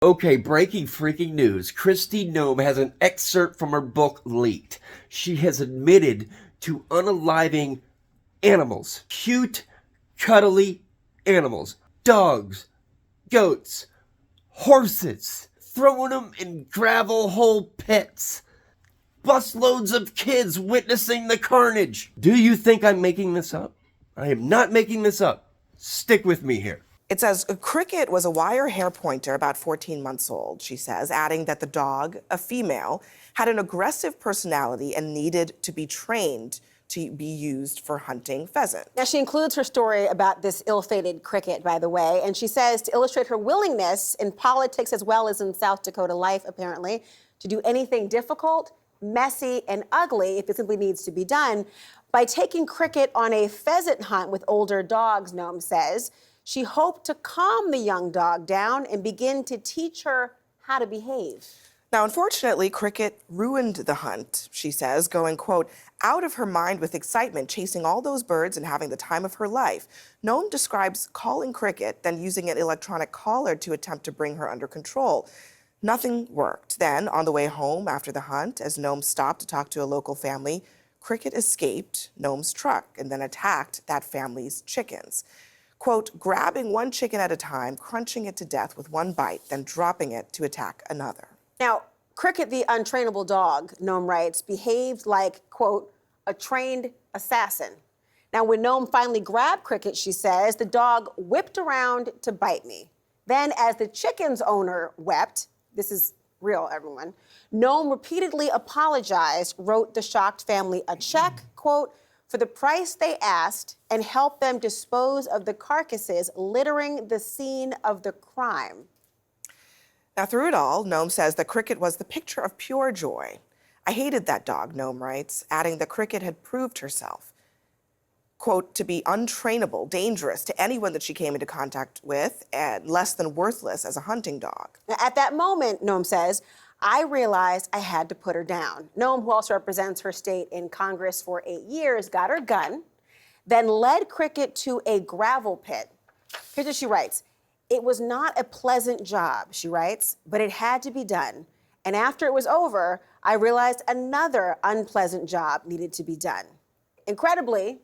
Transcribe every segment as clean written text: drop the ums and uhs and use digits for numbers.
Okay, breaking freaking news. Kristi Noem has an excerpt from her book leaked. She has admitted to unaliving animals. Cute, cuddly animals. Dogs, goats, horses. Throwing them in gravel hole pits. Busloads of kids witnessing the carnage. Do you think I'm making this up? I am not making this up. Stick with me here. It says, Cricket was a wire hair pointer about 14 months old, she says, adding that the dog, a female, had an aggressive personality and needed to be trained to be used for hunting pheasant. Now, she includes her story about this ill-fated Cricket, by the way, and she says to illustrate her willingness in politics as well as in South Dakota life, apparently, to do anything difficult, messy, and ugly if it simply needs to be done. By taking Cricket on a pheasant hunt with older dogs, Noem says, she hoped to calm the young dog down and begin to teach her how to behave. Now, unfortunately, Cricket ruined the hunt, she says, going, quote, out of her mind with excitement, chasing all those birds and having the time of her life. Noem describes calling Cricket, then using an electronic collar to attempt to bring her under control. Nothing worked. Then, on the way home after the hunt, as Noem stopped to talk to a local family, Cricket escaped Noem's truck and then attacked that family's chickens. Quote, grabbing one chicken at a time, crunching it to death with one bite, then dropping it to attack another. Now, Cricket, the untrainable dog, Noem writes, behaved like, quote, a trained assassin. Now, when Noem finally grabbed Cricket, she says, the dog whipped around to bite me. Then, as the chicken's owner wept, this is real, everyone, Noem repeatedly apologized, wrote the shocked family a check, quote, for the price they asked, and helped them dispose of the carcasses littering the scene of the crime. Now, through it all, Noem says that Cricket was the picture of pure joy. I hated that dog, Noem writes, adding that Cricket had proved herself, quote, to be untrainable, dangerous to anyone that she came into contact with, and less than worthless as a hunting dog. Now, at that moment, Noem says, I realized I had to put her down. Noem, who also represents her state in Congress for 8 years, got her gun, then led Cricket to a gravel pit. Here's what she writes. It was not a pleasant job, she writes, but it had to be done. And after it was over, I realized another unpleasant job needed to be done. Incredibly,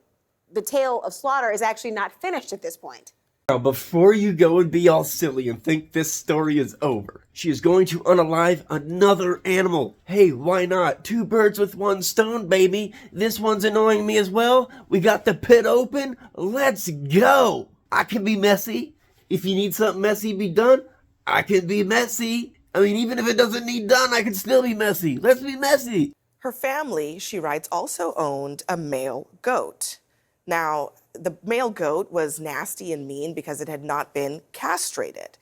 the tale of slaughter is actually not finished at this point. Now, before you go and be all silly and think this story is over, she is going to unalive another animal. Hey, why not? 2 birds with 1 stone, baby. This one's annoying me as well. We got the pit open. Let's go. I can be messy. If you need something messy to be done, I can be messy. I mean, even if it doesn't need done, I can still be messy. Let's be messy. Her family, she writes, also owned a male goat. Now, the male goat was nasty and mean because it had not been castrated.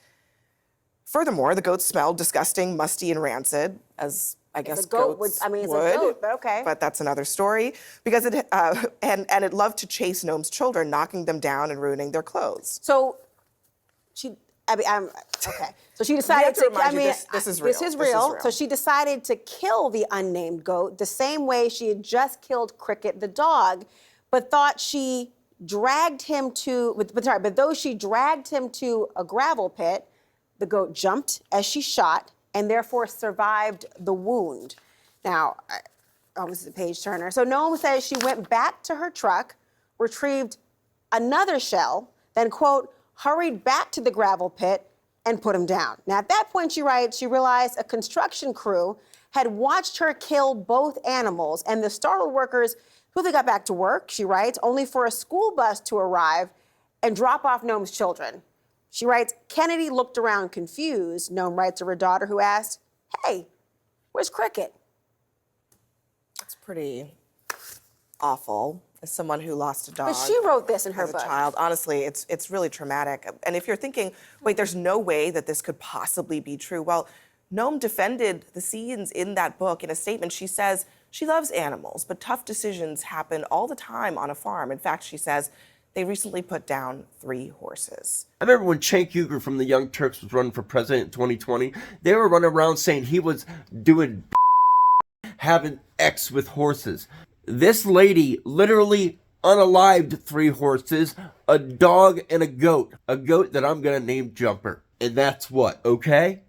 Furthermore, the goat smelled disgusting, musty, and rancid, as I guess goats would. I mean, it's a goat, but okay. But that's another story. Because it and it loved to chase Noem's children, knocking them down and ruining their clothes. So okay. So she decided this is real. This is real. So she decided to kill the unnamed goat the same way she had just killed Cricket the dog, but thought she dragged him to, but though she dragged him to a gravel pit, the goat jumped as she shot and therefore survived the wound. Now, this is a page turner. So Noem says she went back to her truck, retrieved another shell, then, quote, hurried back to the gravel pit and put him down. Now, at that point, she writes, she realized a construction crew had watched her kill both animals, and the startled workers quickly got back to work, she writes, only for a school bus to arrive and drop off Noem's children. She writes, Kennedy looked around confused, Noem writes to her daughter, who asked, hey, where's Cricket? It's pretty awful. As someone who lost a dog. But she wrote this in her book. As a child, honestly, it's really traumatic. And if you're thinking, wait, there's no way that this could possibly be true. Well, Noem defended the scenes in that book in a statement. She says she loves animals, but tough decisions happen all the time on a farm. In fact, she says they recently put down 3 horses. I remember when Cenk Uygur from the Young Turks was running for president in 2020, they were running around saying he was doing having X with horses. This lady literally unalived 3 horses, a dog, and a goat. A goat that I'm going to name Jumper. And that's what, okay?